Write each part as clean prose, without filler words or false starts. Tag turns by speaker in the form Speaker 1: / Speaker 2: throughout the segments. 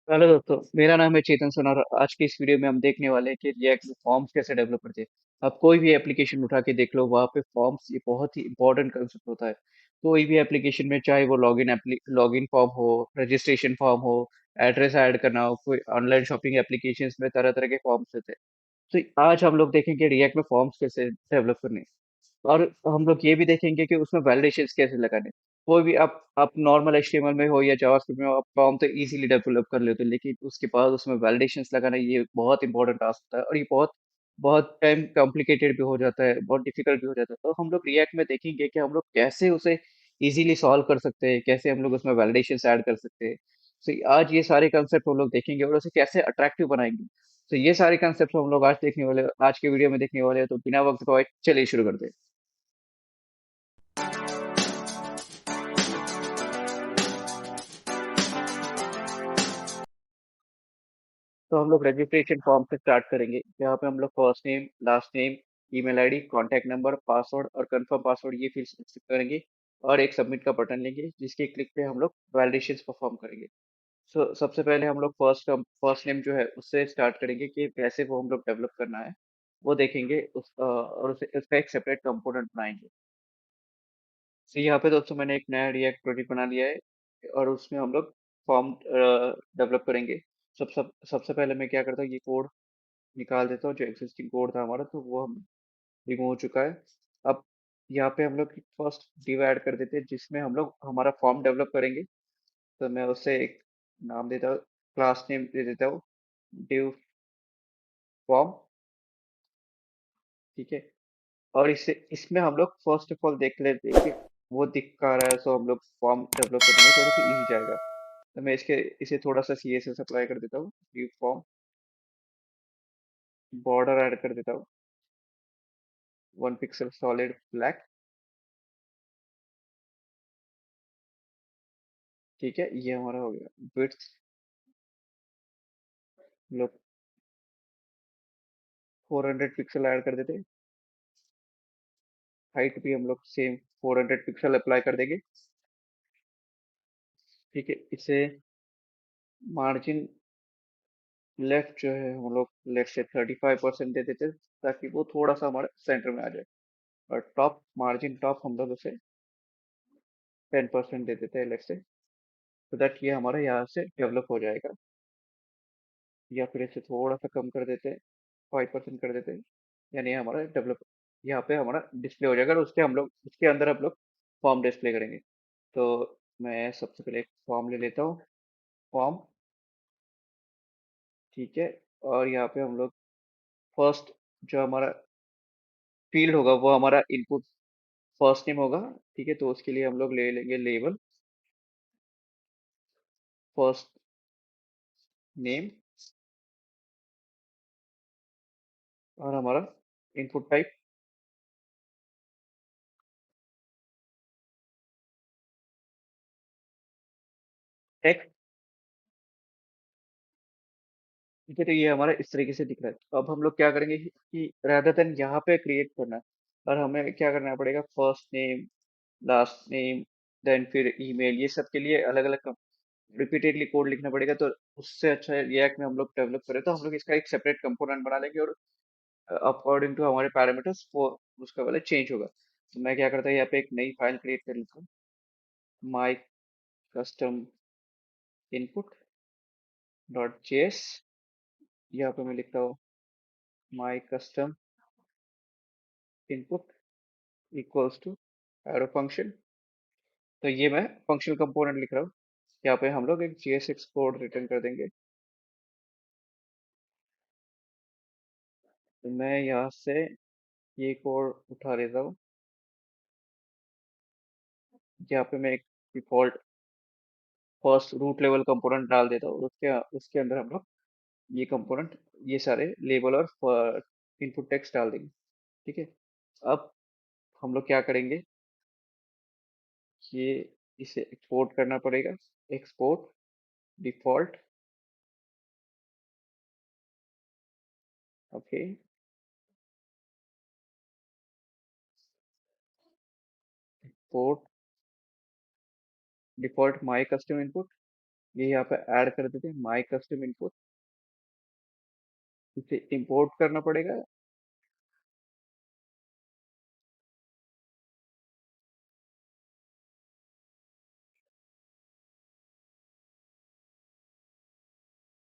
Speaker 1: Hello दोस्तों, मेरा नाम है चेतन सोना और आज की इस वीडियो में हम देखने वाले हैं कि रिएक्ट में फॉर्म्स कैसे डेवलप करते हैं। आप कोई भी एप्लीकेशन उठा के देख लो, वहाँ पे फॉर्म्स ये बहुत ही इंपॉर्टेंट कंसेप्ट होता है। कोई भी एप्लीकेशन में चाहे वो लॉगिन फॉर्म हो, रजिस्ट्रेशन फॉर्म हो, एड्रेस ऐड करना हो, कोई ऑनलाइन शॉपिंग एप्लीकेशंस में तरह तरह के फॉर्म्स होते हैं। तो आज हम लोग देखेंगे रिएक्ट में फॉर्म्स कैसे डेवलप करने हैं। और हम लोग ये भी देखेंगे कि उसमें वैलिडेशंस कैसे लगाने। कोई भी आप नॉर्मल एचटीएमएल में हो या जावास्क्रिप्ट में हो, आप फॉर्म तो इजीली डेवलप कर लेते हो, लेकिन उसके बाद उसमें वैलिडेशंस लगाना ये बहुत इंपॉर्टेंट टास्क होता है और ये बहुत बहुत टाइम कॉम्प्लिकेटेड भी हो जाता है, बहुत डिफिकल्ट भी हो जाता है। तो हम लोग रिएक्ट में देखेंगे कि हम लोग कैसे उसे इजीली सॉल्व कर सकते हैं, कैसे हम लोग उसमें वैलिडेशंस ऐड कर सकते हैं। तो आज ये सारे कंसेप्ट हम लोग देखेंगे और उसे कैसे अट्रैक्टिव बनाएंगे। तो ये सारे कंसेप्ट हम लोग आज के वीडियो में देखने वाले हैं। तो बिना वक्त गवाए चलिए शुरू करते हैं। तो हम लोग रजिस्ट्रेशन फॉर्म से स्टार्ट करेंगे, यहाँ पे हम लोग first name, last name, email ID, contact number, password और कंफर्म पासवर्ड ये फिल करेंगे और एक सबमिट का बटन लेंगे जिसके क्लिक पे हम लोग वैलिडेशन परफॉर्म करेंगे। सो सबसे पहले हम लोग फर्स्ट नेम जो है उससे स्टार्ट करेंगे कि कैसे वो हम लोग डेवलप करना है, वो देखेंगे और उसका एक सेपरेट कंपोनेंट बनाएंगे। तो यहाँ पे दोस्तों मैंने एक नया रिएक्ट प्रोजेक्ट बना लिया है और उसमें हम लोग फॉर्म डेवलप करेंगे। सबसे पहले मैं क्या करता हूँ, ये कोड निकाल देता हूँ। जो एग्जिस्टिंग कोड था हमारा तो वो हम रिमूव हो चुका है। अब यहाँ पे हम लोग फर्स्ट डिव ऐड कर देते हैं जिसमें हम लोग हमारा फॉर्म डेवलप करेंगे। तो मैं उससे एक नाम देता हूँ, क्लास नेम दे देता हूँ, डिव फॉर्म। ठीक है। और इससे इसमें हम लोग फर्स्ट ऑफ ऑल देख लेते हैं कि वो दिख कहाँ रहा है। सो हम लोग फॉर्म डेवलप करने में थोड़ा सा इजी जाएगा। तो मैं इसके इसे थोड़ा सा CSS अप्लाई कर देता हूँ, डिव फॉर्म, बॉर्डर ऐड कर देता हूँ, 1 पिक्सल सॉलिड ब्लैक। ठीक है, ये हमारा हो गया। विड्थ लोग 400 पिक्सल ऐड कर देते हैं। हाइट भी हम लोग सेम 400 पिक्सल अप्लाई कर देंगे। ठीक है, इसे मार्जिन लेफ्ट जो है हम लोग लेफ्ट से 35% दे देते हैं ताकि वो थोड़ा सा हमारे सेंटर में आ जाए। और टॉप मार्जिन टॉप हम लोग उसे 10% दे देते हैं लेफ्ट से, तो दैट ये हमारा यहाँ से डेवलप हो जाएगा। या फिर इसे थोड़ा सा कम कर देते हैं, 5% कर देते हैं, यानी हमारा डेवलप यहाँ पे हमारा डिस्प्ले हो जाएगा। और उसके अंदर हम लोग फॉर्म डिस्प्ले करेंगे। तो मैं सबसे पहले एक फॉर्म ले लेता हूँ, फॉर्म। ठीक है। और यहाँ पे हम लोग फर्स्ट जो हमारा फील्ड होगा वो हमारा इनपुट फर्स्ट नेम होगा। ठीक है, तो उसके लिए हम लोग ले लेंगे लेबल फर्स्ट नेम। और हमारा इनपुट टाइप टेक्स्ट। ठीक है, तो ये हमारा इस तरीके से दिख रहा है। तो अब हम लोग क्या करेंगे कि rather देन यहाँ पे क्रिएट करना है, और हमें क्या करना पड़ेगा, first name, last name, then फिर ईमेल, ये सब के लिए अलग अलग रिपीटेडली कोड लिखना पड़ेगा। तो उससे अच्छा रिएक्ट में हम लोग डेवलप करें तो हम लोग इसका एक सेपरेट कंपोनेंट बना लेंगे और अकॉर्डिंग टू हमारे पैरामीटर्स वो उसका वाला चेंज होगा। तो मैं क्या करता हूँ, यहाँ पे एक नई फाइल क्रिएट कर लेता हूँ, my custom input dot JS. यहाँ पे मैं लिखता हूँ my custom input equals to arrow function. तो ये मैं फंक्शनल कंपोनेंट लिख रहा हूँ। यहाँ पे हम लोग एक JSX कोड रिटर्न कर देंगे। तो मैं यहाँ से ये कोड उठा लेता हूँ। यहाँ पे मैं एक default first root level component डाल देता हूँ। उसके उसके अंदर हम लोग ये कंपोनेंट, ये सारे लेबल और इनपुट टेक्स्ट डाल देंगे। ठीक है। अब हम लोग क्या करेंगे, ये इसे एक्सपोर्ट करना पड़ेगा। Export default. Okay. Port default my custom input ये यहाँ पे ऐड कर देते हैं माई कस्टम इनपुट। इसे इंपोर्ट करना पड़ेगा।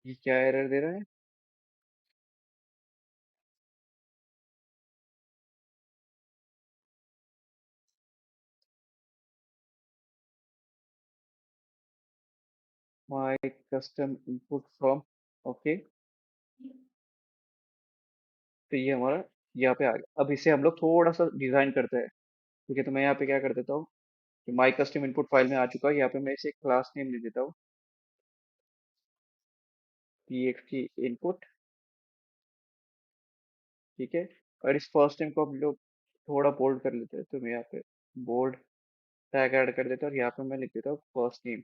Speaker 1: ये क्या एरर दे रहा है? My custom input from. Okay, तो ये हमारा यहाँ पे आ गया। अब इसे हम लोग थोड़ा सा डिजाइन करते हैं। ठीक है, तो मैं यहाँ पे क्या कर देता हूँ कि माई कस्टम इनपुट फाइल में आ चुका है। यहाँ पे मैं इसे क्लास नेम दे देता हूँ, txt इनपुट। ठीक है, और इस फर्स्ट नेम को हम लोग थोड़ा बोल्ड कर लेते हैं, तो मैं यहाँ पे बोल्ड टैग ऐड कर देता हूँ और यहाँ पे मैं लिख देता हूँ फर्स्ट नेम।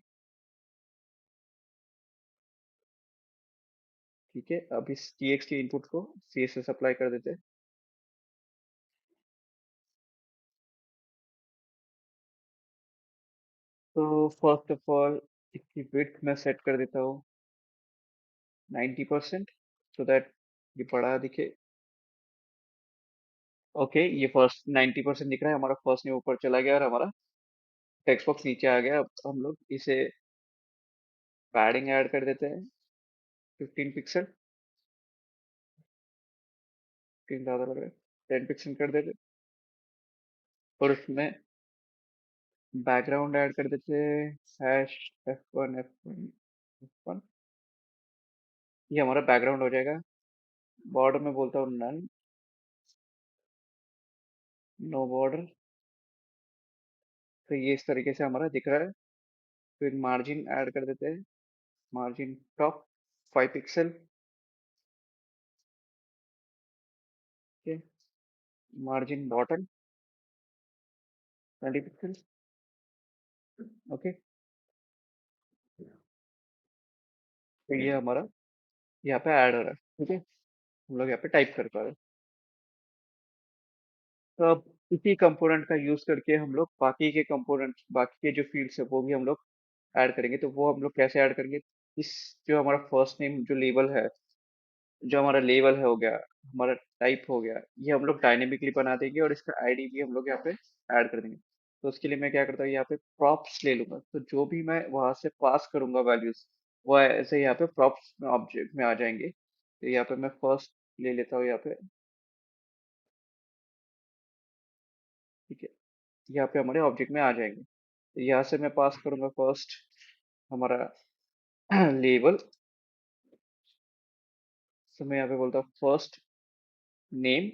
Speaker 1: ठीक है, अब इस txt इनपुट को css अप्लाई कर देते हैं। तो फर्स्ट ऑफ ऑल इसकी विड्थ मैं सेट कर देता हूँ 90%, सो दैट ये बड़ा दिखे। ओके, ये फर्स्ट 90% दिख रहा है, हमारा फर्स्ट नेम ऊपर चला गया और हमारा टेक्स्ट बॉक्स नीचे आ गया। अब हम लोग इसे पैडिंग ऐड कर देते हैं 15 पिक्सल। 15 ज्यादा लग रहा है, 10 पिक्सल कर देते हैं। और उसमें बैकग्राउंड ऐड कर देते हैं #F1 ये हमारा बैकग्राउंड हो जाएगा। बॉर्डर में बोलता हूँ नन, नो बॉर्डर। तो ये इस तरीके से हमारा दिख रहा है। फिर मार्जिन ऐड कर देते हैं, मार्जिन टॉप 5 पिक्सल। ठीक है, मार्जिन बॉटम 20 पिक्सल। ओके, तो ये हमारा यहाँ पे ऐड हो रहा है। ठीक है, हम लोग यहाँ पे टाइप कर पा रहे हैं। तो अब इसी कंपोनेंट का यूज करके हम लोग बाकी के कंपोनेंट, बाकी के जो फील्ड्स है वो भी हम लोग ऐड करेंगे। तो वो हम लोग कैसे ऐड करेंगे? इस जो हमारा फर्स्ट नेम जो लेबल है, जो हमारा लेबल है हो गया, हमारा टाइप हो गया, ये हम लोग डायनेमिकली बना देंगे और इसका आईडी भी हम लोग यहाँ पे ऐड कर देंगे। तो उसके लिए मैं क्या करता हूँ, यहाँ पे प्रॉप्स ले लूंगा। तो जो भी मैं वहां से पास करूंगा वैल्यूज, वो ऐसे यहाँ पे प्रॉप्स में ऑब्जेक्ट में आ जाएंगे। तो यहाँ पे मैं फर्स्ट ले लेता हूँ यहाँ पे। ठीक है, यहाँ पे हमारे ऑब्जेक्ट में आ जाएंगे। तो यहाँ से मैं पास करूंगा फर्स्ट हमारा लेबल। तो मैं यहाँ पे बोलता हूँ फर्स्ट नेम।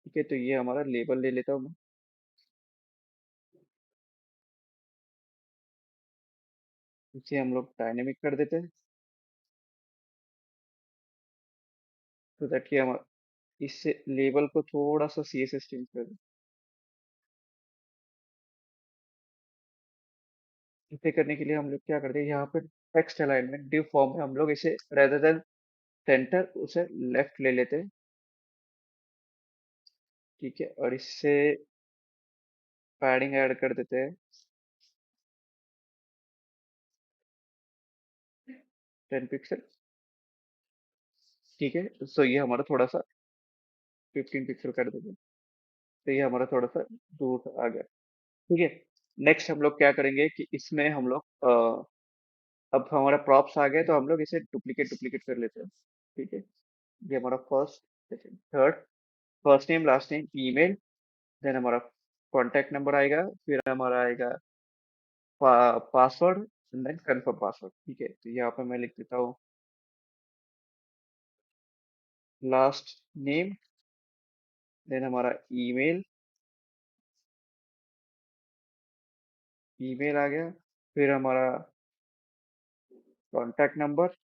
Speaker 1: ठीक है, तो ये हमारा लेबल ले लेता हूँ मैं। इसे हम लोग डायनेमिक कर देते हैं, तो दैट कि हम इससे लेबल को थोड़ा सा CSS चेंज कर दें। इसे करने के लिए हम लोग क्या करते हैं, यहाँ पे टेक्स्ट अलाइनमेंट डिव फॉर्म में हम लोग इसे रेदर देन सेंटर उसे लेफ्ट ले लेते हैं। ठीक है, और इससे पैडिंग ऐड कर देते हैं 10 पिक्सल। ठीक है, सो ये हमारा थोड़ा सा 15 पिक्सल कर देते हैं। तो ये हमारा थोड़ा सा दूर आ गया। ठीक है, नेक्स्ट हम लोग क्या करेंगे कि इसमें हम लोग अब हमारा प्रॉप्स आ गए, तो हम लोग इसे डुप्लीकेट डुप्लीकेट कर लेते हैं। ठीक है, ये हमारा first, second, third, first name, last name, email, then हमारा कॉन्टैक्ट नंबर आएगा, फिर हमारा आएगा password and then confirm password. ठीक है, तो यहाँ पे मैं लिख देता हूँ लास्ट नेम, देन हमारा ईमेल। ईमेल आ गया, फिर हमारा कॉन्टैक्ट नंबर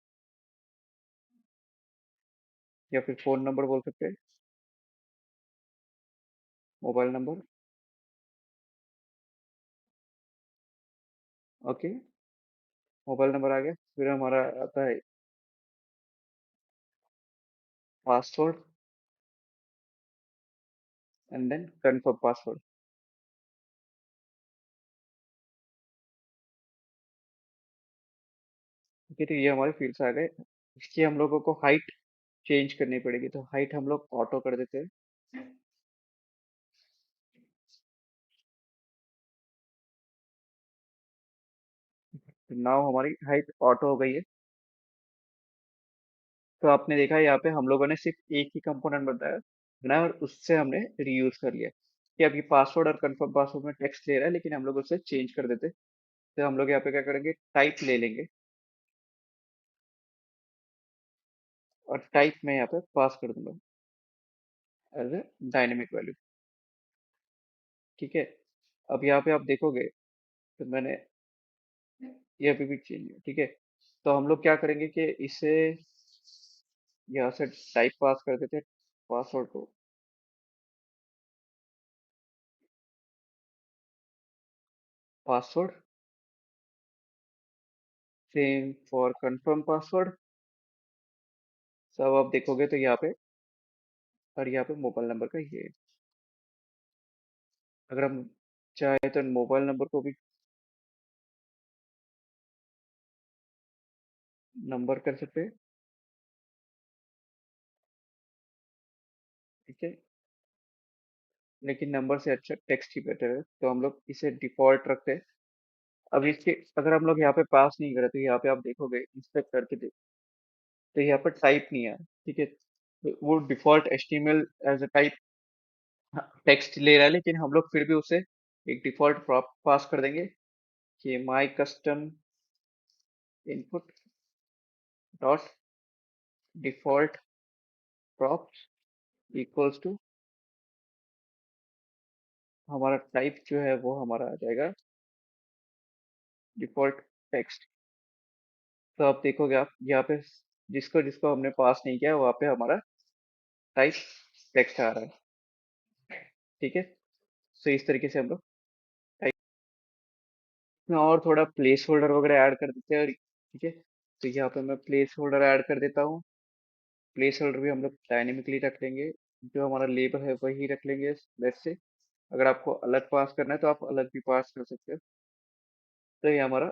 Speaker 1: या फिर फोन नंबर बोल सकते हैं, mobile number. Okay, mobile number आ गया, फिर हमारा आता है password and then confirm password. ठीक है, तो ये हमारे फील्ड्स आ गए। इसकी हम लोगों को हाइट चेंज करनी पड़ेगी, तो हाइट हम लोग ऑटो कर देते हैं। तो नाउ हमारी हाइट ऑटो हो गई है। तो आपने देखा यहाँ पे हम लोगों ने सिर्फ एक ही कंपोनेंट बनाया और उससे हमने रीयूज कर लिया कि अब ये पासवर्ड और कंफर्म पासवर्ड में टेक्स्ट ले रहा है, लेकिन हम लोग उससे चेंज कर देते। तो हम लोग यहाँ पे क्या करेंगे, टाइप ले लेंगे और टाइप में यहाँ पे पास कर दूंगा एज ए डायनेमिक वैल्यू। ठीक है, अब यहाँ पे आप देखोगे तो मैंने ये अभी भी चेंज है। ठीक है, तो हम लोग क्या करेंगे कि इसे यहाँ से टाइप पास कर देते, पासवर्ड को password, same for confirm password. सब आप देखोगे तो यहाँ पे, और यहाँ पे मोबाइल नंबर का ये, अगर हम चाहे तो मोबाइल नंबर को भी नंबर कर सकते हैं। ठीक है, लेकिन नंबर से अच्छा टेक्स्ट ही बेटर है, तो हम लोग इसे डिफॉल्ट रखते हैं। अब इसके अगर हम लोग यहाँ पे पास नहीं करें तो यहाँ पे आप देखोगे इंस्पेक्ट करके देख, तो यहाँ पर टाइप नहीं है। ठीक है, तो वो default HTML as a type text ले रहा है, लेकिन हम लोग फिर भी उसे एक डिफॉल्ट प्रॉप पास कर देंगे कि my custom input dot default props equals to, हमारा टाइप जो है वो हमारा आ जाएगा डिफॉल्ट टेक्स्ट। तो आप देखोगे, आप यहाँ पे जिसको जिसको हमने पास नहीं किया वहाँ पे हमारा टाइप टेक्स्ट आ रहा है। ठीक है, तो इस तरीके से हम लोग टाइप में और थोड़ा प्लेस होल्डर वगैरह ऐड कर देते हैं। और ठीक है, तो यहाँ पे मैं प्लेस होल्डर ऐड कर देता हूँ। प्लेस होल्डर भी हम लोग डायनेमिकली रख लेंगे, जो हमारा लेबल है वही रख लेंगे लेट्स से। अगर आपको अलग पास करना है तो आप अलग भी पास कर सकते हो। तो ये हमारा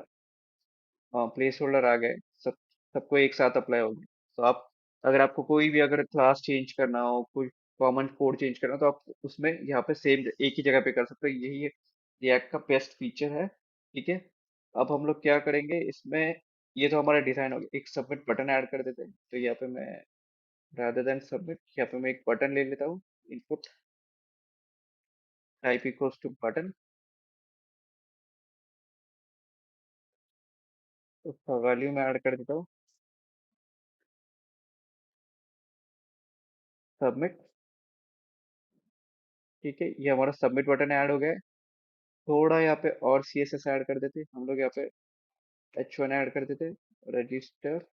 Speaker 1: प्लेस होल्डर आ गए, सब सबको एक साथ अप्लाई होगी। तो आप अगर आपको कोई भी अगर क्लास चेंज करना हो, कोई कॉमन कोड चेंज करना हो, तो आप उसमें यहाँ पे सेम एक ही जगह पे कर सकते हो। यही रिएक्ट का बेस्ट फीचर है। ठीक है, अब हम लोग क्या करेंगे इसमें, ये तो हमारा डिजाइन हो गया, एक सबमिट बटन ऐड कर देते हैं। तो यहाँ पे मैं रादर देन सबमिट, यहाँ पे मैं एक बटन ले लेता हूँ, input type equals to button. उसका वैल्यू में ऐड कर देता हूँ सबमिट। ठीक है, ये हमारा सबमिट बटन ऐड हो गया है। थोड़ा यहाँ पे और सी एस एस ऐड कर देते हम लोग, यहाँ पे H1 ऐड कर देते, रजिस्टर।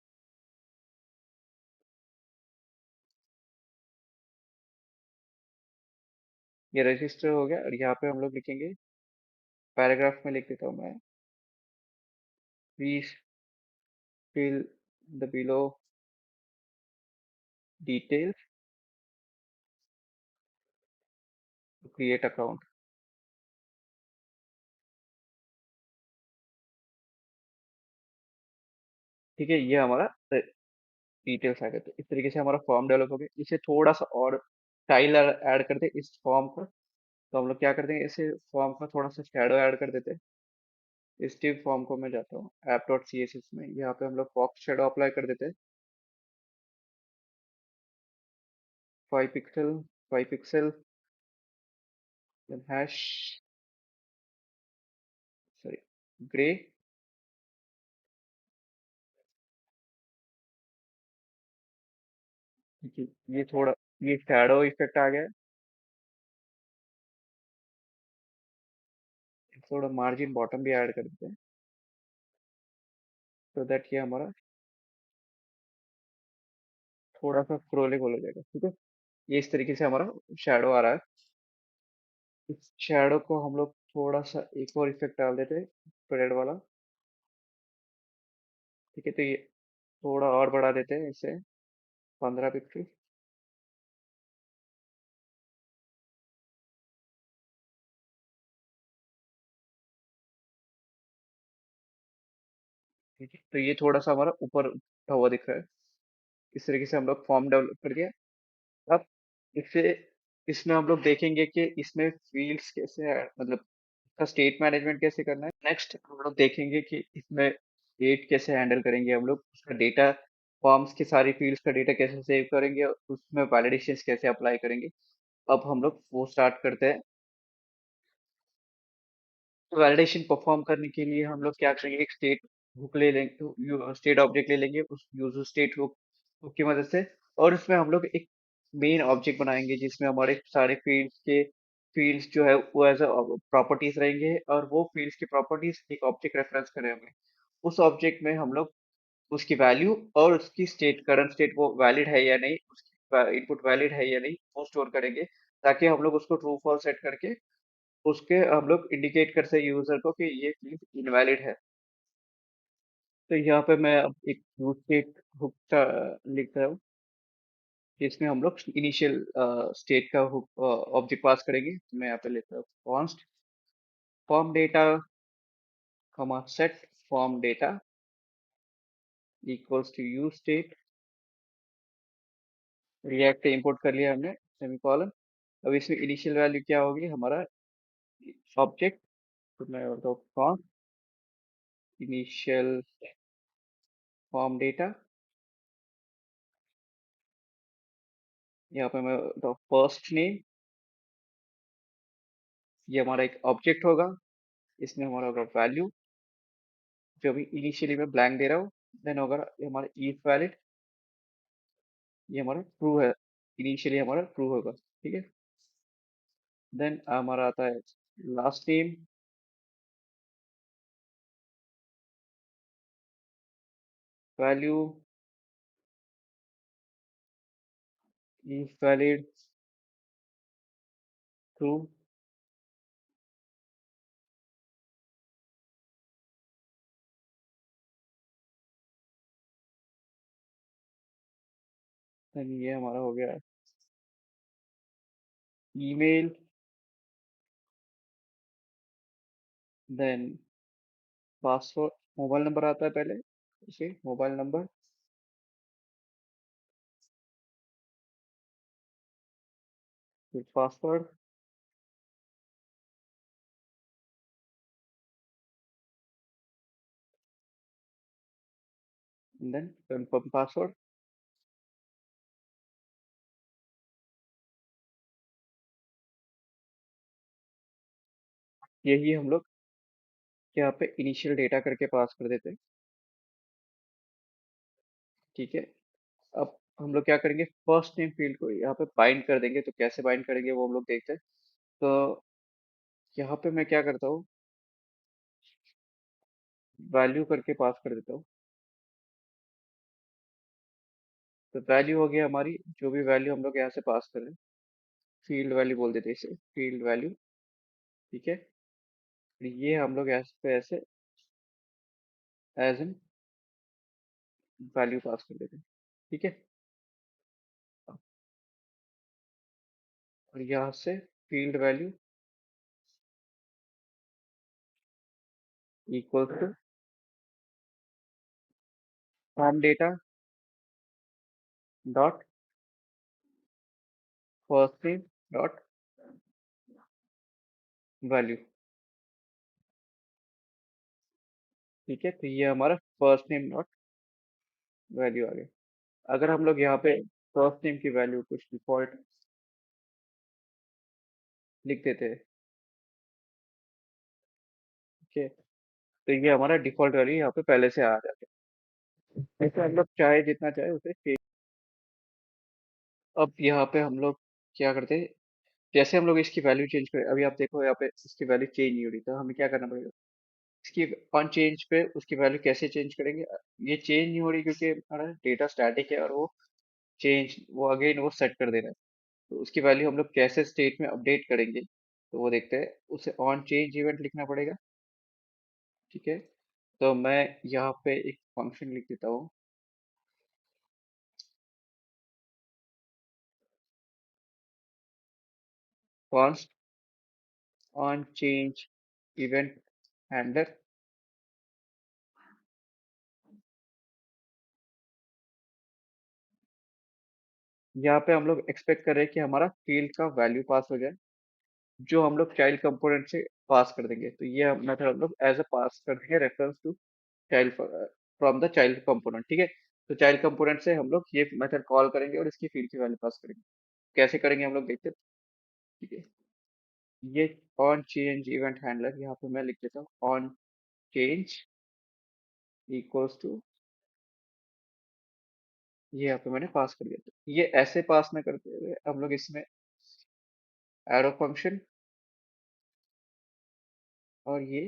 Speaker 1: ये रजिस्टर हो गया, और यहाँ पे हम लोग लिखेंगे, पैराग्राफ में लिख देता हूँ मैं, please fill the below details to create account. ठीक है, ये हमारा डिटेल्स आ गए। तो इस तरीके से हमारा फॉर्म डेवलप हो गया। इसे थोड़ा सा और स्टाइल ऐड करते इस फॉर्म का। तो हम लोग क्या करते हैं, इसे फॉर्म का थोड़ा सा शेडो ऐड कर देते हैं। इस टिप फॉर्म को मैं जाता हूँ app dot C S S में, यहाँ पे हम लोग बॉक्स शेडो अप्लाई कर देते हैं। 5 pixel, 5 pixel, hash, sorry, grey. ये थोड़ा, ये शैडो इफेक्ट आ गया है। थोड़ा मार्जिन बॉटम भी ऐड कर देते हैं, तो दैट ये हमारा थोड़ा सा स्क्रोलेबल हो जाएगा। ठीक है, ये इस तरीके से हमारा शैडो आ रहा है। इस शैडो को हम लोग थोड़ा सा एक और इफेक्ट डाल देते हैं, स्प्रेड वाला। ठीक है, तो ये थोड़ा और बढ़ा देते हैं इसे, 15 पिक्सल। ठीक है, तो ये थोड़ा सा हमारा ऊपर उठा हुआ दिख रहा है। इस तरीके से हम लोग फॉर्म डेवलप कर दिया। अब इससे इसमें हम लोग देखेंगे कि इसमें फील्ड्स कैसे है, मतलब इसका स्टेट मैनेजमेंट कैसे करना है। नेक्स्ट हम लोग देखेंगे कि इसमें डेट कैसे हैंडल करेंगे हम लोग, उसका डेटा फॉर्म्स की सारी फील्ड्स का डेटा कैसे सेव करेंगे और उसमें वैलिडेशंस कैसे अप्लाई करेंगे। अब हम लोग वो स्टार्ट करते हैं। वैलिडेशन परफॉर्म करने के लिए हम लोग क्या करेंगे, एक स्टेट हुक ले लेंगे, स्टेट ऑब्जेक्ट ले लेंगे उस यूजर स्टेट हुक हुक की मदद से, और उसमें हम लोग एक मेन ऑब्जेक्ट बनाएंगे जिसमें हमारे सारे फील्ड्स जो है वो एज अ प्रॉपर्टीज रहेंगे, और वो फील्ड्स की प्रॉपर्टीज एक ऑब्जेक्ट रेफरेंस करेंगे। उस ऑब्जेक्ट में हम लोग उसकी वैल्यू और उसकी स्टेट, करंट स्टेट वो वैलिड है या नहीं, उसकी इनपुट वैलिड है या नहीं, वो स्टोर करेंगे, ताकि हम लोग उसको ट्रू फॉल्स सेट करके उसके हम लोग इंडिकेट कर सके यूजर को कि ये फील्ड इनवैलिड है। तो यहाँ पे मैं अब एक यूज स्टेट हुक का लिख रहा हूँ, जिसमें हम लोग इनिशियल स्टेट का हुक ऑब्जेक्ट पास करेंगे। तो मैं यहाँ पे लिखता हूँ const form data comma set form data equals to use state. React import कर लिया हमने, सेमीकोलन। अब इसमें इनिशियल वैल्यू क्या होगी, हमारा ऑब्जेक्ट। तो मैं बोलता हूँ कॉन्स्ट इनिशियल फॉर्म डेटा। यहाँ पे मैं फर्स्ट नेम, ये हमारा एक ऑब्जेक्ट होगा। इसमें हमारा होगा वैल्यू, जो अभी इनिशियली मैं ब्लैंक दे रहा हूँ। देन होगा ये हमारा इफ वैलिड, ये हमारा ट्रू है, इनिशियली हमारा ट्रू होगा, ठीक है। देन हमारा आता है last name, value if valid true. Then ये हमारा हो गया email. Then password, mobile number आता है पहले, ओके, मोबाइल नंबर। फिर पासवर्ड, देन कंफर्म पासवर्ड। यही हम लोग यहाँ पे इनिशियल डेटा करके पास कर देते हैं, ठीक है। अब हम लोग क्या करेंगे, फर्स्ट नेम फील्ड को यहाँ पे बाइंड कर देंगे। तो कैसे बाइंड करेंगे वो हम लोग देखते हैं। तो यहाँ पे मैं क्या करता हूँ, वैल्यू करके पास कर देता हूँ। तो वैल्यू हो गया हमारी, जो भी वैल्यू हम लोग यहाँ से पास करें, फील्ड वैल्यू बोल देते हैं इसे, फील्ड वैल्यू, ठीक है। तो ये हम लोग ऐसे पे ऐसे एज एन वैल्यू पास कर देते हैं, ठीक है। और यहाँ से field value equal to form data dot first name dot value, ठीक है। तो ये हमारा फर्स्ट नेम डॉट वैल्यू आ गया। अगर हम लोग यहाँ पे फर्स्ट नेम की वैल्यू कुछ डिफॉल्ट लिख देते हैं, ठीक है, तो ये हमारा डिफॉल्ट वैल्यू यहाँ पे पहले से आ जाता है। ऐसे हम लोग चाहे जितना चाहे उसे change। अब यहाँ पे हम लोग क्या करते हैं, जैसे हम लोग इसकी वैल्यू चेंज करें, अभी आप देखो यहाँ पे इसकी वैल्यू चेंज नहीं हो रही, तो हमें क्या करना पड़ेगा, इसकी ऑन चेंज पे उसकी वैल्यू कैसे चेंज करेंगे। ये चेंज नहीं हो रही क्योंकि हमारा डेटा स्टैटिक है, और वो चेंज वो अगेन वो सेट कर देना है। तो उसकी वैल्यू हम लोग कैसे स्टेट में अपडेट करेंगे, तो वो देखते हैं। उसे ऑन चेंज इवेंट लिखना पड़ेगा, ठीक है। तो मैं यहाँ पे एक फंक्शन लिख देता हूँ, const on change event handler. यहाँ पे हम लोग एक्सपेक्ट कर रहे हैं कि हमारा फील्ड का वैल्यू पास हो जाए, जो हम लोग चाइल्ड कंपोनेंट से पास कर देंगे। तो ये मेथड हम लोग एज अ पास कर देंगे reference to child from the child component, ठीक है। तो चाइल्ड कंपोनेंट से हम लोग ये मेथड कॉल करेंगे और इसकी फील्ड की वैल्यू पास करेंगे। कैसे करेंगे हम लोग देखते हैं, ठीक है। ये ऑन चेंज इवेंट हैंडलर, यहाँ पे मैं लिख देता हूँ ऑन चेंज इक्वल्स टू, ये यहाँ पे मैंने पास कर दिया। था ये ऐसे पास ना करते हुए हम लोग इसमें एरो फंक्शन और ये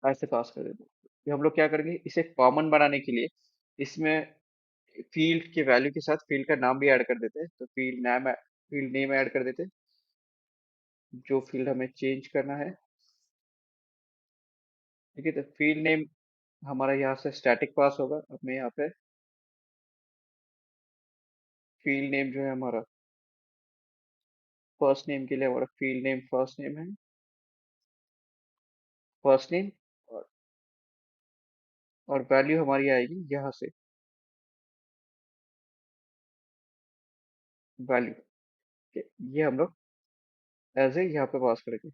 Speaker 1: ऐसे पास कर देते हैं। ये हम लोग क्या करेंगे, इसे कॉमन बनाने के लिए इसमें फील्ड के वैल्यू के साथ फील्ड का नाम भी ऐड कर देते हैं। तो फील्ड नेम ऐड कर देते हैं, जो फील्ड हमें चेंज करना है, ठीक है। तो फील्ड नेम हमारा यहाँ से स्टैटिक पास होगा। अब मैं यहाँ पे फील्ड नेम जो है हमारा फर्स्ट नेम के लिए, हमारा फील्ड नेम फर्स्ट नेम है, फर्स्ट नेम, और वैल्यू हमारी आएगी यहाँ से वैल्यू, ये हम लोग एज ए यहाँ पे पास करेंगे।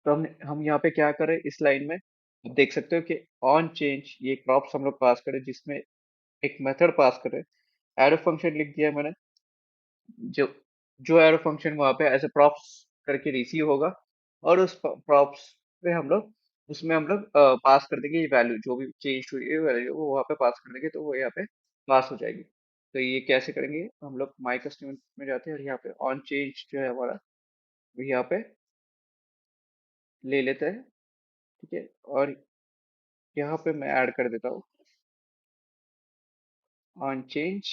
Speaker 1: तो हम यहाँ पे क्या करें इस लाइन में, आप देख सकते हो कि ऑन चेंज ये क्रॉप्स हम लोग पास करें, जिसमें एक मेथड पास करें, एरो फंक्शन लिख दिया मैंने, जो जो एरो फंक्शन वहाँ पे एज ए प्रॉप्स करके रिसीव होगा, और उस प्रॉप्स पे हम लोग उसमें हम लोग पास कर देंगे ये वैल्यू, जो भी चेंज हुई है वैल्यू वो वहाँ पे पास कर देंगे, तो वो यहाँ पे पास हो जाएगी। तो ये कैसे करेंगे, हम लोग माई कस्टमर में जाते हैं और यहाँ पे ऑन चेंज जो है हमारा वो यहाँ पे ले लेते हैं, ठीक है। और यहाँ पे मैं ऐड कर देता हूँ ऑन चेंज,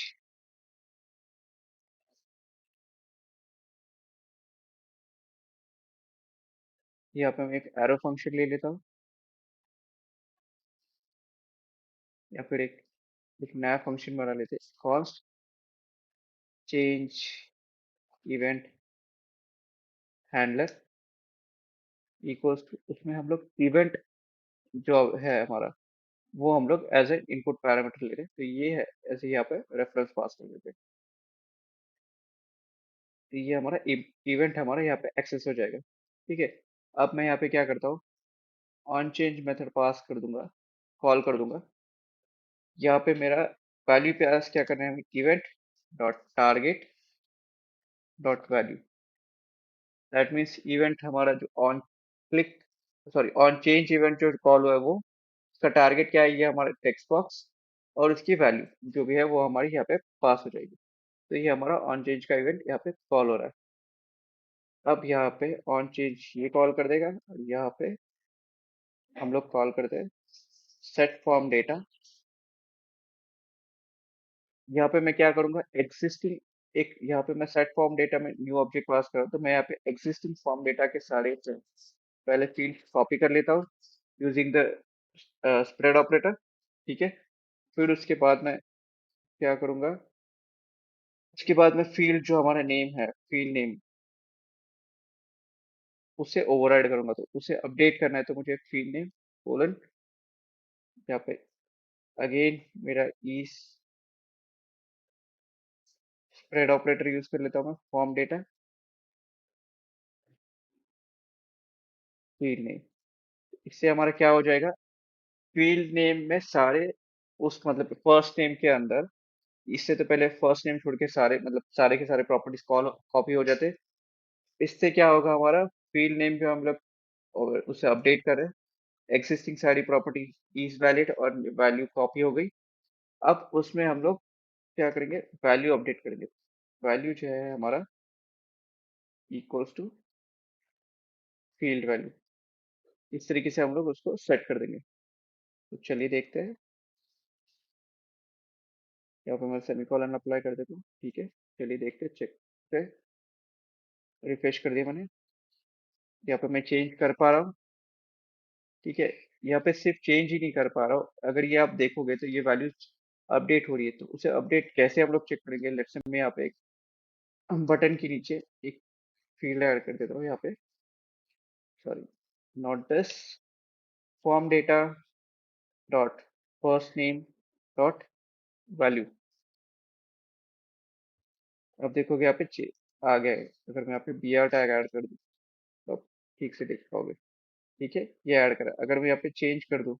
Speaker 1: यहाँ पे मैं एक एरो फंक्शन ले लेता हूँ, या फिर एक नया फंक्शन बना लेते हैं, const change event handler equals to, उसमें हम लोग इवेंट जो है हमारा वो हम लोग एज ए इनपुट पैरामीटर ले रहे हैं। तो ये है ऐसे यहाँ पे रेफरेंस पास कर देते हैं। तो ये हमारा इवेंट हमारा यहाँ पे एक्सेस हो जाएगा, ठीक है। अब मैं यहाँ पे क्या करता हूँ, ऑन चेंज मेथड पास कर दूंगा, कॉल कर दूंगा। यहाँ पे मेरा वैल्यू पे आज क्या करना है, event dot target dot value, that means event हमारा जो on click, sorry on change event जो कॉल हुआ है वो उसका टारगेट क्या है, ये हमारा टेक्स्ट बॉक्स, और उसकी वैल्यू जो भी है वो हमारी यहाँ पे पास हो जाएगी। तो ये हमारा ऑन चेंज का इवेंट यहाँ पे कॉल हो रहा है। अब यहाँ पे ऑन चेंज ये कॉल कर देगा, और यहाँ पे हम लोग कॉल करते हैं सेट फॉर्म डेटा। यहाँ पे मैं क्या करूंगा, एग्जिस्टिंग एक यहाँ पे मैं सेट फॉर्म डेटा में न्यू ऑब्जेक्ट पास कर रहा हूँ, तो मैं यहाँ पे एग्जिस्टिंग फॉर्म डेटा के सारे पहले फील्ड कॉपी कर लेता हूँ यूजिंग द स्प्रेड ऑपरेटर, ठीक है। फिर उसके बाद मैं क्या करूंगा, उसके बाद में फील्ड जो हमारा नेम है, फील्ड नेम, उसे ओवरराइड करूंगा। तो उसे अपडेट करना है, तो मुझे फील्ड नेम कोलन यहाँ पे अगेन मेरा ई स्प्रेड ऑपरेटर यूज कर लेता हूँ मैं, फॉर्म डेटा फील्ड नेम। इससे हमारा क्या हो जाएगा, फील्ड नेम में सारे उस मतलब फर्स्ट नेम के अंदर, इससे तो पहले फर्स्ट नेम छोड़ के सारे मतलब सारे के सारे प्रॉपर्टीज कॉल कॉपी हो जाते। इससे क्या होगा, हमारा फील्ड नेम जो हम लोग और उसे अपडेट कर रहे हैं, एग्जिस्टिंग सारी प्रॉपर्टी इज वैलिड और वैल्यू कॉपी हो गई। अब उसमें हम लोग क्या करेंगे, वैल्यू अपडेट करेंगे। वैल्यू जो है हमारा इक्वल्स टू फील्ड वैल्यू, इस तरीके से हम लोग उसको सेट कर देंगे। तो चलिए देखते हैं, यहाँ पे मैं सेमीकोलन अप्लाई कर देता हूँ, ठीक है। चलिए देखते हैं, चेक पे रिफ्रेश कर दिया मैंने, यहाँ पे मैं चेंज कर पा रहा हूँ, ठीक है। यहाँ पे सिर्फ चेंज ही नहीं कर पा रहा हूँ, अगर ये आप देखोगे तो ये वैल्यू अपडेट हो रही है। तो उसे अपडेट कैसे हम लोग चेक करेंगे, लेट्स से मैं यहाँ पे एक बटन के नीचे एक फील्ड ऐड कर देता हूँ यहाँ पे, sorry not this, form data dot first name dot value. अब देखोगे यहाँ पे आ गया है। अगर मैं यहाँ पे बी आर टैग ऐड कर दूँ तो आप ठीक से देख पाओगे। ठीक है, ये ऐड करा। अगर मैं यहाँ पे चेंज कर दूँ,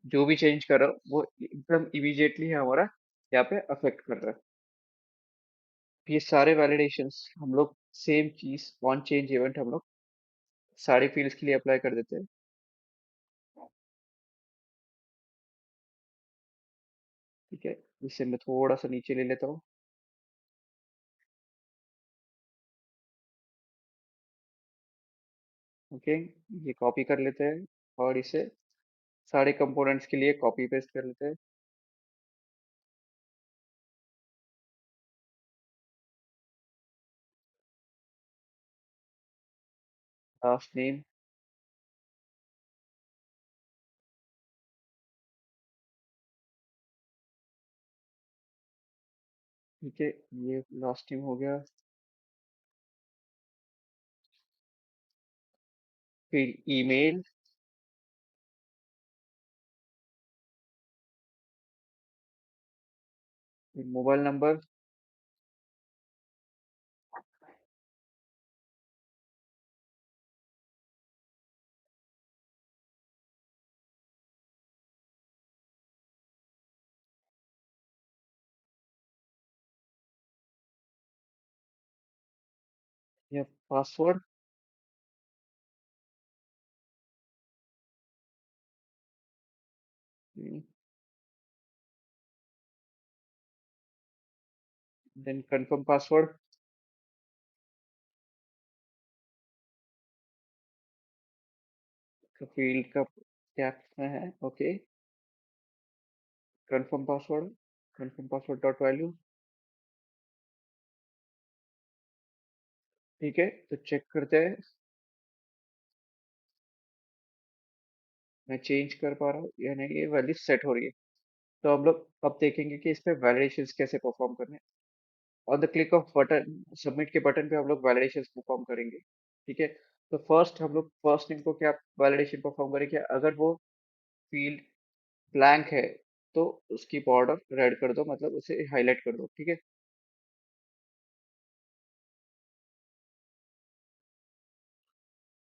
Speaker 1: जो भी चेंज कर रहा हूँ वो एकदम इमीडिएटली हमारा यहाँ पे अफेक्ट कर रहा है। ये सारे वैलिडेशंस हम लोग सेम चीज ऑन चेंज इवेंट हम लोग सारे फील्ड्स के लिए अप्लाई कर देते हैं। ठीक है, इससे मैं थोड़ा सा नीचे ले लेता हूँ। ओके, ये कॉपी कर लेते हैं और इसे सारे कंपोनेंट्स के लिए कॉपी पेस्ट कर लेते हैं। Last name. ठीक है, ये लास्ट नेम हो गया। फिर ईमेल, फिर मोबाइल नंबर, या password. Then confirm password. Field का क्या है? Okay, confirm password, confirm password dot value. ठीक है, तो चेक करते हैं मैं चेंज कर पा रहा हूँ या नहीं, ये वैल्यू सेट हो रही है। तो हम लोग अब देखेंगे कि इस पे वैलिडेशंस कैसे परफॉर्म करने हैं। On the click off button, submit के बटन पे हम लोग वैलिडेशंस परफॉर्म करेंगे। ठीक है, तो फर्स्ट हम लोग फर्स्ट नेम को क्या वैलिडेशन परफॉर्म करेंगे? अगर वो फील्ड ब्लैंक है तो उसकी बॉर्डर रेड कर दो, मतलब उसे हाईलाइट कर दो। ठीक है,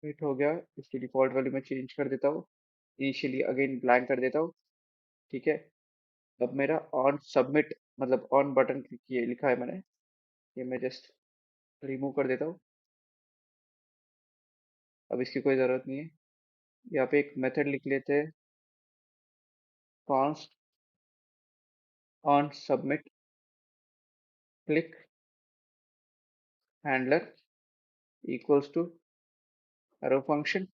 Speaker 1: फिट हो गया। इसकी डिफॉल्ट वैल्यू मैं चेंज कर देता हूँ, इनिशियली अगेन ब्लैंक कर देता हूँ। ठीक है, अब मेरा ऑन सबमिट, मतलब ऑन बटन ये लिखा है मैंने, ये मैं जस्ट रिमूव कर देता हूँ। अब इसकी कोई ज़रूरत नहीं है। यहाँ पे एक मेथड लिख लेते हैं, const on submit click handler equals to arrow function.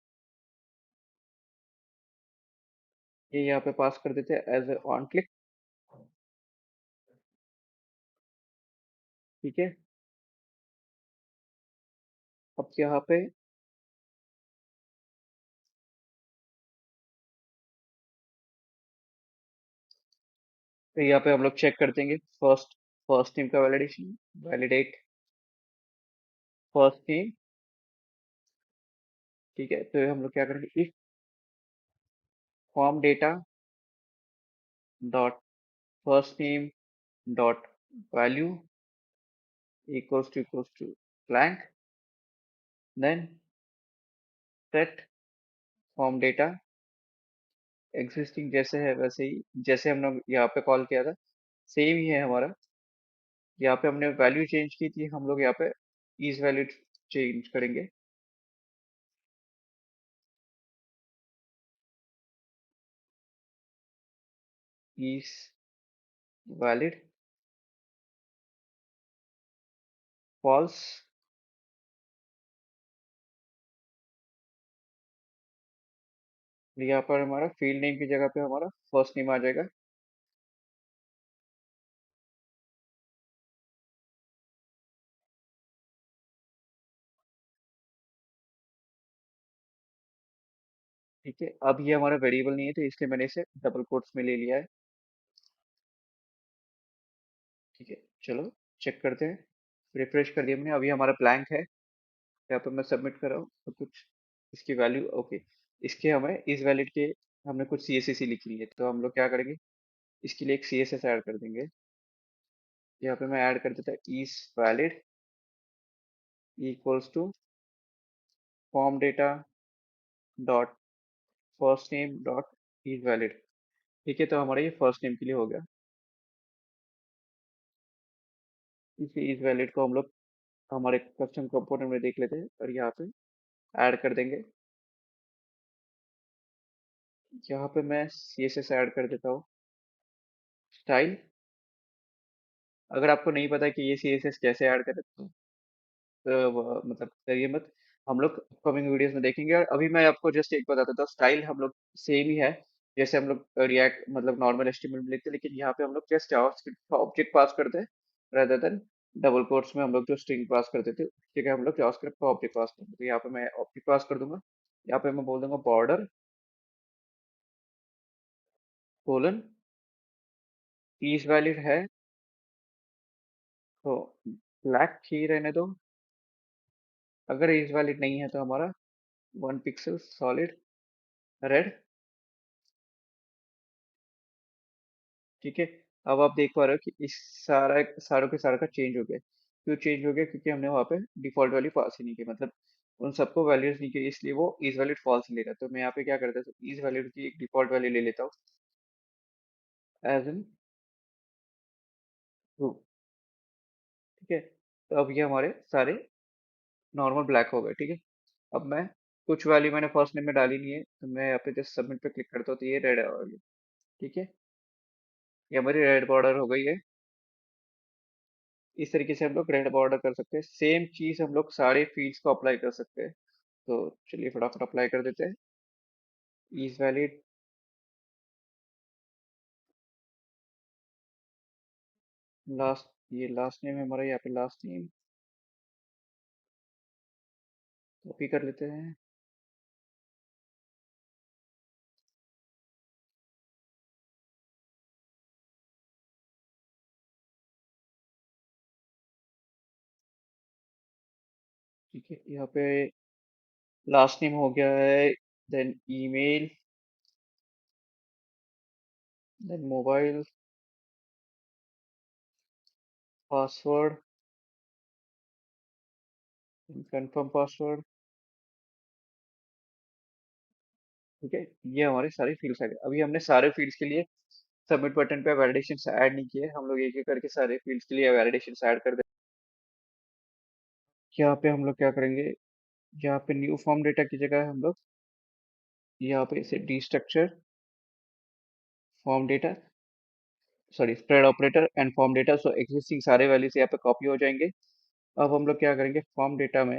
Speaker 1: ये यहाँ पे पास कर देते हैं एज ए ऑन क्लिक। ठीक है, अब यहाँ पे तो यहाँ पे हम लोग चेक कर देंगे फर्स्ट फर्स्ट नेम का वैलिडेशन, वैलिडेट फर्स्ट नेम। ठीक है, तो हम लोग क्या करेंगे, if form data dot first name dot value equals to blank, then set form data existing जैसे है वैसे ही, जैसे हमने यहाँ पे कॉल किया था सेम ही है हमारा। यहाँ पे हमने वैल्यू चेंज की थी, हम लोग यहाँ पे इज वैल्यू चेंज करेंगे। Is valid false. यहाँ पर हमारा फील्ड नेम की जगह पे हमारा फर्स्ट नेम आ जाएगा। ठीक है, अब ये हमारा वेरिएबल नहीं है तो इसलिए मैंने इसे डबल कोट्स में ले लिया है। ठीक है, चलो चेक करते हैं। रिफ्रेश कर दिया मैंने, अभी हमारा ब्लैंक है। यहाँ पर मैं सबमिट कर रहा हूँ तो कुछ इसकी वैल्यू ओके। इसके हमें इस वैलिड के हमने कुछ सी एस सी लिखी है, तो हम लोग क्या करेंगे, इसके लिए एक CSS ऐड कर देंगे। यहाँ पे मैं ऐड कर देता is valid equals to form data dot first name dot is valid. ठीक है, तो हमारा ये फर्स्ट नेम के लिए हो गया। इस इज वैलिड को हम लोग हमारे कस्टम कंपोनेंट में देख लेते हैं और यहाँ पे ऐड कर देंगे। यहाँ पे मैं CSS ऐड कर देता हूँ स्टाइल। अगर आपको नहीं पता कि ये CSS कैसे ऐड करें तो मतलब करिए मत, हम लोग अपकमिंग वीडियोस में देखेंगे। और अभी मैं आपको जस्ट एक बता देता हूँ, स्टाइल हम लोग सेम ही है जैसे हम लोग रिएक्ट मतलब नॉर्मल HTML में लिखते हैं, लेकिन यहाँ पे हम लोग जस्ट जावास्क्रिप्ट का ऑब्जेक्ट पास करते हैं rather देन डबल कोट्स में हम लोग जो स्ट्रिंग पास करते थे उसकी जगह हम लोग जावास्क्रिप्ट का ऑब्जेक्ट पास करते हैं। तो यहाँ पे मैं ऑब्जेक्ट पास कर दूंगा। यहाँ पे मैं बोल दूंगा बॉर्डर कोलन इज वैलिड है तो ब्लैक ही रहने दो। अगर इज वैलिड नहीं है तो हमारा 1 पिक्सल सॉलिड रेड। ठीक है, अब आप देख पा रहे हो कि इस सारा सारों के सारा का चेंज हो गया। क्यों चेंज हो गया? क्योंकि हमने वहाँ पे डिफॉल्ट वैल्यू पास ही नहीं की, मतलब उन सबको वैल्यूज नहीं की, इसलिए वो इज वैलिड फॉल्स ले रहा है। तो मैं यहाँ पे क्या करता हूँ, इज वैलिड की एक डिफॉल्ट वैल्यू ले लेता हूँ एज इन ट्रू। ठीक है, तो अब ये हमारे सारे नॉर्मल ब्लैक हो गए। ठीक है, अब मैं कुछ वैल्यू मैंने फर्स्ट नेम में डाली नहीं है तो मैं यहाँ पे जस्ट सबमिट पे क्लिक करता हूँ तो ये रेड आ गई। ठीक है, ये हमारी रेड बॉर्डर हो गई है। इस तरीके से हम लोग रेड बॉर्डर कर सकते हैं। सेम चीज हम लोग सारे फील्ड्स को अप्लाई कर सकते हैं। तो चलिए फटाफट अप्लाई कर देते हैं। इज वैलिड लास्ट, ये लास्ट नेम है हमारा, यहाँ पे लास्ट नेम कॉपी कर लेते हैं। ठीक है, यहाँ पे लास्ट नेम हो गया है, then email, then mobile, password, confirm password. ठीक है, ये हमारे सारे फील्ड्स आ गए। अभी हमने सारे फील्ड्स के लिए सबमिट बटन पे वैलिडेशन ऐड नहीं किए, हम लोग एक एक करके सारे फील्ड्स के लिए वैलिडेशन ऐड कर दें। यहाँ पे हम लोग क्या करेंगे, यहाँ पे न्यू फॉर्म डेटा की जगह हम लोग यहाँ पे इसे D structure form data, sorry spread operator and form data, so existing सारे वैल्यूज यहाँ पे कॉपी हो जाएंगे। अब हम लोग क्या करेंगे, फॉर्म डेटा में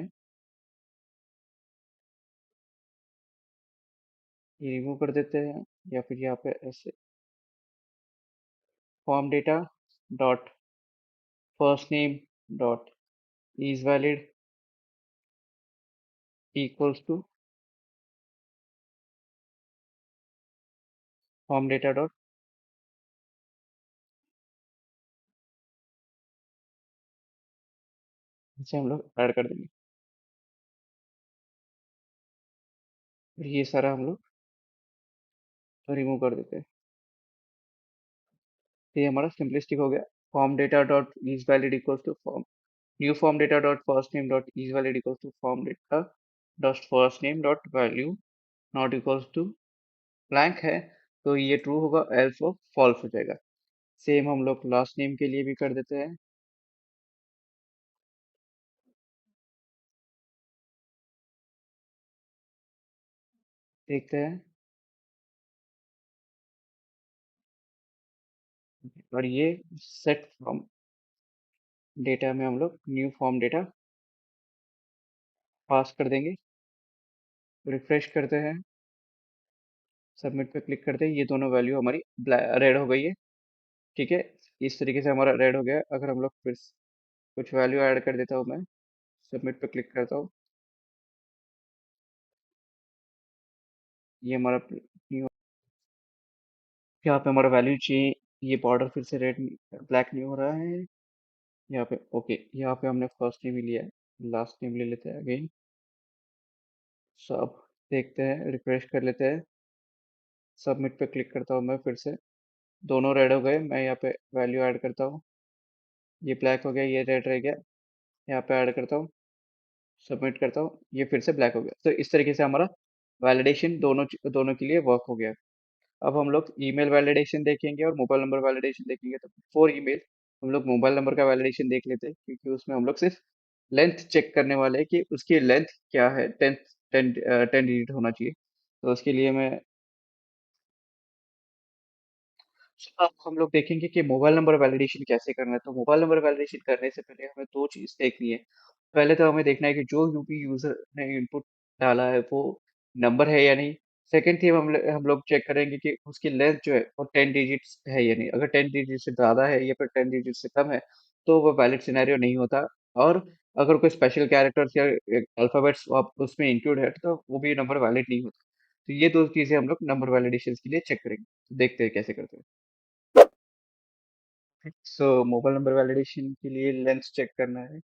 Speaker 1: ये रिमूव कर देते हैं, या फिर यहाँ पे ऐसे form data dot first name dot is valid equals to form data dot, इसे हम लोग ऐड कर देंगे। फिर ये सारा हम लोग रिमूव कर देते हैं। तो ये हमारा सिंपलिस्टिक हो गया। Form data dot is valid equals to form new form data dot first name dot is valid equals to form data dot first name dot value not equals to blank है तो ये true होगा, else वो false हो जाएगा। Same हम लोग last name के लिए भी कर देते हैं। देखते हैं, और ये सेट फ्रॉम डेटा में हम लोग न्यू फॉर्म डेटा पास कर देंगे। रिफ्रेश करते हैं, सबमिट पे क्लिक करते हैं, ये दोनों वैल्यू हमारी रेड हो गई है। ठीक है, इस तरीके से हमारा रेड हो गया। अगर हम लोग फिर कुछ वैल्यू ऐड कर देता हूँ मैं, सबमिट पे क्लिक करता हूँ, ये हमारा न्यू, यहाँ पे हमारा वैल्यू चेंज, ये बॉर्डर फिर से रेड ब्लैक नहीं हो रहा है। यहाँ पे ओके, यहाँ पे हमने फर्स्ट नेम ही लिया है, लास्ट नेम ले लेते हैं अगेन। सब देखते हैं, रिफ्रेश कर लेते हैं, सबमिट पे क्लिक करता हूँ मैं फिर से, दोनों रेड हो गए। मैं यहाँ पे वैल्यू ऐड करता हूँ। ये ब्लैक हो गया, ये रेड रह गया। यहाँ पे ऐड करता हूँ, सबमिट करता हूँ, ये फिर से ब्लैक हो गया। तो इस तरीके से हमारा वैलिडेशन दोनों दोनों के लिए वर्क हो गया। अब हम लोग ईमेल वैलिडेशन देखेंगे और मोबाइल नंबर वैलिडेशन देखेंगे। तो फॉर ईमेल हम लोग मोबाइल नंबर का वैलिडेशन देख लेते हैं, क्योंकि उसमें हम लोग सिर्फ लेंथ चेक करने वाले हैं कि उसकी लेंथ क्या है। टेन डिजिट होना चाहिए। तो उसके लिए मैं अब हम लोग देखेंगे कि मोबाइल नंबर वैलिडेशन कैसे करना है। तो मोबाइल नंबर वैलिडेशन करने से पहले हमें दो चीज देखनी है। पहले तो हमें देखना है कि जो यूपी यूजर ने इनपुट डाला है वो नंबर है या नहीं। सेकंड थिंग हम लोग चेक करेंगे कि उसकी लेंथ जो है वो 10 डिजिट्स है या नहीं। अगर 10 डिजिट से ज़्यादा है या फिर 10 डिजिट से कम है तो वो वैलिड सिनेरियो नहीं होता। और अगर कोई स्पेशल कैरेक्टर्स या अल्फ़ाबेट्स उसमें इंक्लूड है तो वो भी नंबर वैलिड नहीं होता। तो ये दो चीज़ें हम लोग नंबर वैलिडेशन के लिए चेक करेंगे। तो देखते हैं कैसे करते हैं। सो मोबाइल नंबर वैलिडेशन के लिए लेंथ चेक करना है।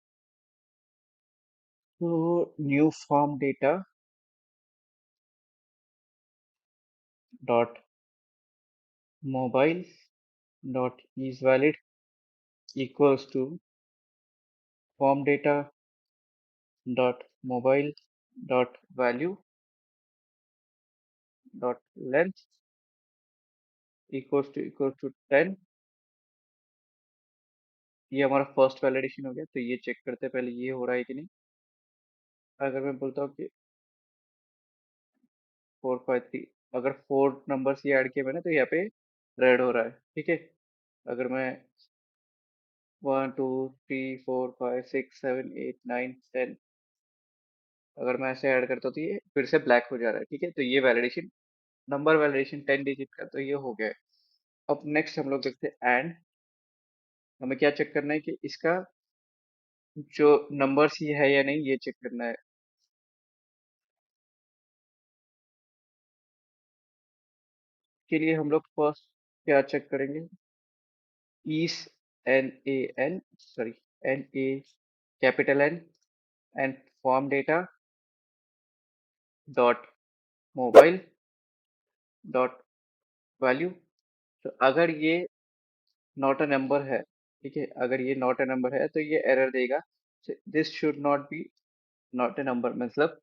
Speaker 1: तो new form data dot mobile dot is valid equals to form data dot mobile dot value dot length equals to 10। ये हमारा फर्स्ट वैलिडेशन हो गया। तो ये चेक करते हैं पहले ये हो रहा है कि नहीं। अगर मैं बोलता हूँ कि 453, अगर 4 नंबर्स ये ऐड किए मैंने तो यहाँ पे रेड हो रहा है। ठीक है। अगर मैं 1 2 3 4 5 6 7 8 9 10, अगर मैं ऐसे ऐड करता हूँ तो ये फिर से ब्लैक हो जा रहा है। ठीक है। तो ये वैलिडेशन, नंबर वैलिडेशन 10 डिजिट का तो ये हो गया है। अब नेक्स्ट हम लोग देखते हैं एंड। हमें क्या चेक करना है कि इसका जो नंबर्स ही है या नहीं, ये चेक करना है। के लिए हम लोग फर्स्ट क्या चेक करेंगे। ईस NAN, sorry, NA capital N and form data dot mobile dot value. तो अगर ये नॉट अ नंबर है, ठीक है, अगर ये नॉट अ नंबर है तो ये एरर देगा। This should not be not a number. मतलब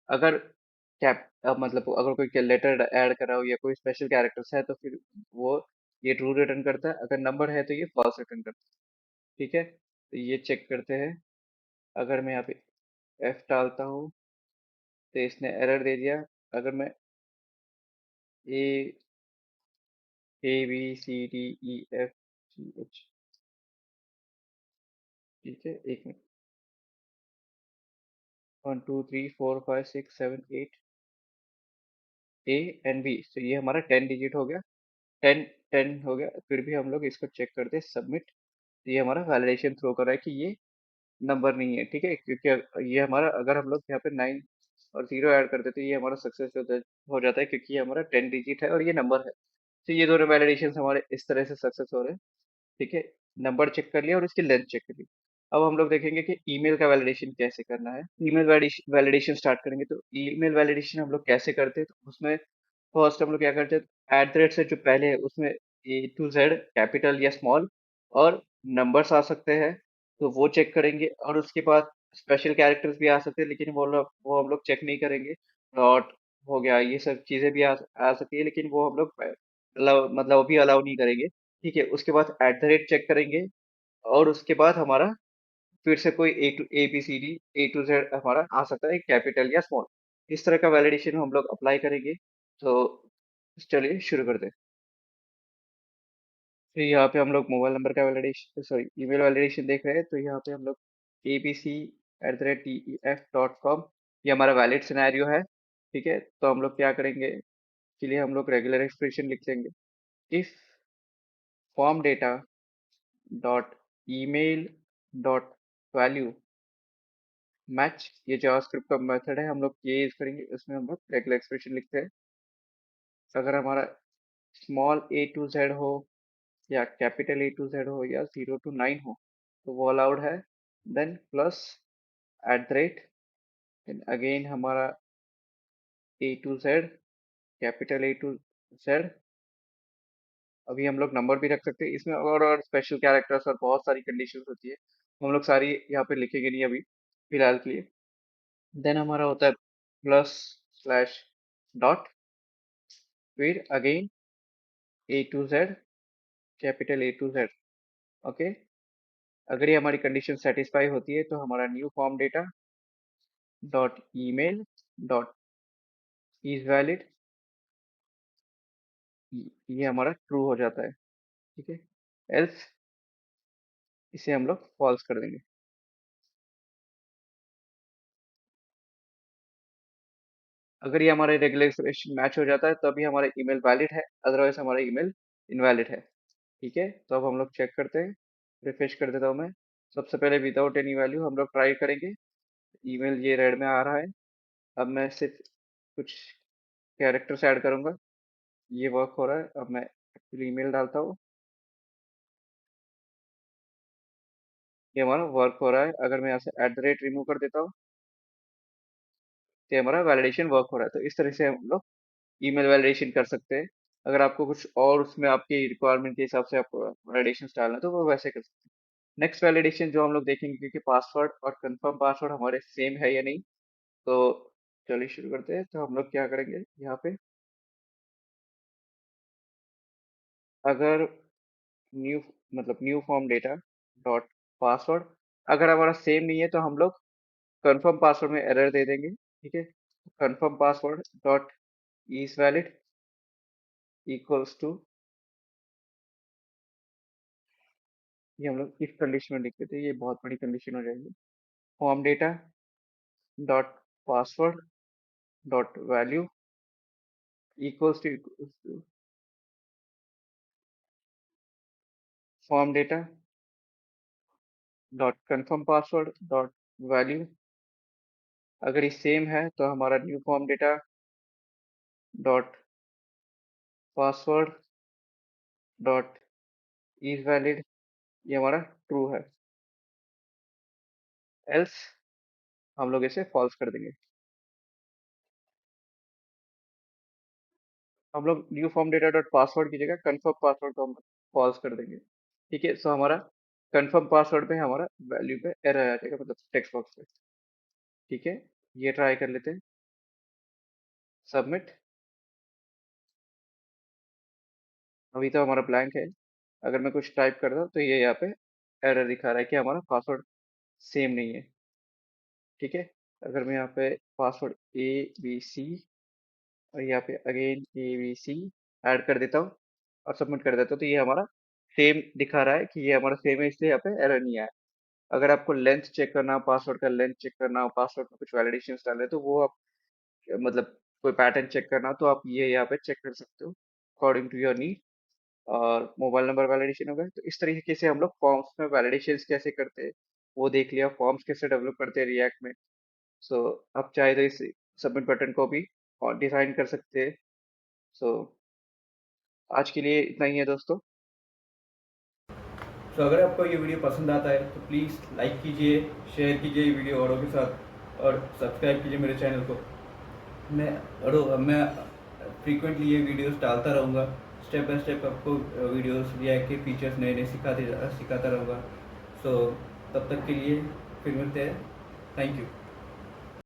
Speaker 1: अगर मतलब अगर कोई लेटर ऐड करा हो या कोई स्पेशल कैरेक्टर्स है तो फिर वो ये ट्रू रिटर्न करता है। अगर नंबर है तो ये फॉल्स रिटर्न करता है। ठीक है। तो ये चेक करते हैं। अगर मैं यहाँ पे एफ डालता हूँ तो इसने एरर दे दिया। अगर मैं ए ABCDEFGH, ठीक है, एक मिनट, 1 2 3 4 5 6 7 8 A एंड B। तो ये हमारा 10 डिजिट हो गया। 10 हो गया। फिर भी हम लोग इसको चेक करते हैं सबमिट। तो ये हमारा वैलिडेशन थ्रो कर रहा है कि ये नंबर नहीं है। ठीक है। क्योंकि ये हमारा, अगर हम लोग यहाँ पे 9 और 0 ऐड करते तो ये हमारा सक्सेस हो जाता है, क्योंकि ये हमारा 10 डिजिट है और ये नंबर है। तो ये दोनों वैलिडेशन हमारे इस तरह से सक्सेस हो रहे हैं। ठीक है। नंबर चेक कर लिया और इसकी लेंथ चेक कर ली। अब हम लोग देखेंगे कि ईमेल का वैलिडेशन कैसे करना है। ईमेल वैलिडेशन स्टार्ट करेंगे। तो ईमेल वैलिडेशन हम लोग कैसे करते हैं, तो उसमें फर्स्ट हम लोग क्या करते हैं, एट द रेट से जो पहले है उसमें A to Z कैपिटल या स्मॉल और नंबर्स आ सकते हैं, तो वो चेक करेंगे। और उसके बाद स्पेशल कैरेक्टर्स भी आ सकते हैं, लेकिन वो हम लोग चेक नहीं करेंगे। डॉट हो गया, ये सब चीज़ें भी आ सकती है, लेकिन वो हम लोग मतलब अभी अलाउ नहीं करेंगे। ठीक है। उसके बाद एट द रेट चेक करेंगे। और उसके बाद हमारा फिर से कोई ABCD A to Z हमारा आ सकता है, कैपिटल या स्मॉल। इस तरह का वैलिडेशन हम लोग अप्लाई करेंगे। तो चलिए शुरू करते हैं। फिर यहाँ पे हम लोग मोबाइल नंबर का वैलिडेशन, सॉरी, ईमेल वैलिडेशन देख रहे हैं। तो यहाँ पे हम लोग abc@def.com, ये हमारा वैलिड सिनेरियो है। ठीक है। तो हम लोग क्या करेंगे, के लिए हम लोग रेगुलर एक्सप्रेशन लिख लेंगे। If form data dot email dot value match, ये जावास्क्रिप्ट का मेथड है, हम लोग ये यूज करेंगे। उसमें हम लोग रेगुलर एक्सप्रेशन लिखते हैं। अगर हमारा स्मॉल A to Z हो या कैपिटल A to Z हो या 0 to 9 हो तो वो अलाउड है। Then plus at the rate, again हमारा A to Z, capital A to Z अभी हम लोग नंबर भी रख सकते हैं इसमें, और स्पेशल कैरेक्टर्स और बहुत सारी कंडीशंस होती है, हम लोग सारी यहाँ पे लिखेंगे नहीं अभी फिलहाल के लिए। देन हमारा होता है प्लस स्लैश डॉट, फिर again A to Z, capital A to Z. Okay, अगर ये हमारी कंडीशन सेटिस्फाई होती है तो हमारा new form data dot email dot is valid, ये हमारा ट्रू हो जाता है। ठीक है, एल्स इसे हम लोग फॉल्स कर देंगे। अगर ये हमारे रेगुलेशन मैच हो जाता है तभी हमारा ईमेल वैलिड है, अदरवाइज हमारा ईमेल इनवैलिड है। ठीक है, तो अब हम लोग चेक करते हैं, रिफ्रेश कर देता हूँ मैं। सबसे पहले विदाउट एनी वैल्यू हम लोग ट्राई करेंगे, ईमेल ये रेड में आ रहा है। अब मैं सिर्फ कुछ कैरेक्टर्स ऐड करूंगा, ये वर्क हो रहा है। अब मैं एक्चुअली ईमेल डालता हूँ, ये हमारा वर्क हो रहा है। अगर मैं यहाँ से एट द रेट रिमूव कर देता हूँ तो ये हमारा वैलिडेशन वर्क हो रहा है। तो इस तरह से हम लोग ईमेल वैलिडेशन कर सकते हैं। अगर आपको कुछ और उसमें आपकी रिक्वायरमेंट के हिसाब से आपको वैलिडेशन डालना है तो वो वैसे कर सकते हैं। नेक्स्ट वैलिडेशन जो हम लोग देखेंगे कि पासवर्ड और कंफर्म पासवर्ड हमारे सेम है या नहीं। तो चलिए शुरू करते हैं। तो हम लोग क्या करेंगे यहाँ पे, अगर न्यू मतलब new form data dot password अगर हमारा सेम नहीं है तो हम लोग कंफर्म पासवर्ड में एरर दे देंगे। ठीक है, confirm password dot is valid equals to, ये हम लोग इफ कंडीशन में लिख देते हैं, ये बहुत बड़ी कंडीशन हो जाएगी। Form data dot password dot value equals to form data dot confirm password dot value. अगर ये सेम है तो हमारा new form data dot password dot is valid, ये हमारा ट्रू है। एल्स हम लोग इसे फॉल्स कर देंगे। हम लोग new form data dot password की जगह कंफर्म पासवर्ड को हम फॉल्स कर देंगे। ठीक है, सो हमारा कंफर्म पासवर्ड पे हमारा वैल्यू पे एरर आ जाएगा, मतलब टेक्स्ट बॉक्स पे। ठीक है, ये ट्राई कर लेते हैं, सबमिट। अभी तो हमारा ब्लैंक है। अगर मैं कुछ टाइप करता हूँ तो ये यहाँ पे एरर दिखा रहा है कि हमारा पासवर्ड सेम नहीं है। ठीक है, अगर मैं यहाँ पे पासवर्ड ABC और यहाँ पे अगेन ABC ऐड कर देता हूँ और सबमिट कर देता हूँ तो ये हमारा सेम दिखा रहा है कि ये हमारा सेम है, इसलिए यहाँ पे एरर नहीं आया। अगर आपको लेंथ चेक करना हो, पासवर्ड का लेंथ चेक करना हो, पासवर्ड में कुछ वैलिडेशन डालना है तो वो आप मतलब कोई पैटर्न चेक करना हो तो आप ये यहाँ पे चेक कर सकते हो अकॉर्डिंग टू योर नीड। और मोबाइल नंबर वैलिडेशन हो गया। तो इस तरीके से हम लोग फॉर्म्स में वैलिडेशन कैसे करते हैं वो देख लिया, फॉर्म्स कैसे डेवलप करते हैं रिएक्ट में। सो आप चाहे तो इस सबमिट बटन को भी और डिजाइन कर सकते हैं। सो आज के लिए इतना ही है दोस्तों।
Speaker 2: तो अगर आपको ये वीडियो पसंद आता है तो प्लीज़ लाइक कीजिए, शेयर कीजिए ये वीडियो औरों के साथ और सब्सक्राइब कीजिए मेरे चैनल को। मैं फ्रीक्वेंटली ये वीडियोस डालता रहूँगा, स्टेप बाय स्टेप आपको वीडियोस रिएक्ट के फीचर्स नए नए सिखाता रहूँगा। सो तब तक के लिए फिर मिलते हैं। Thank you.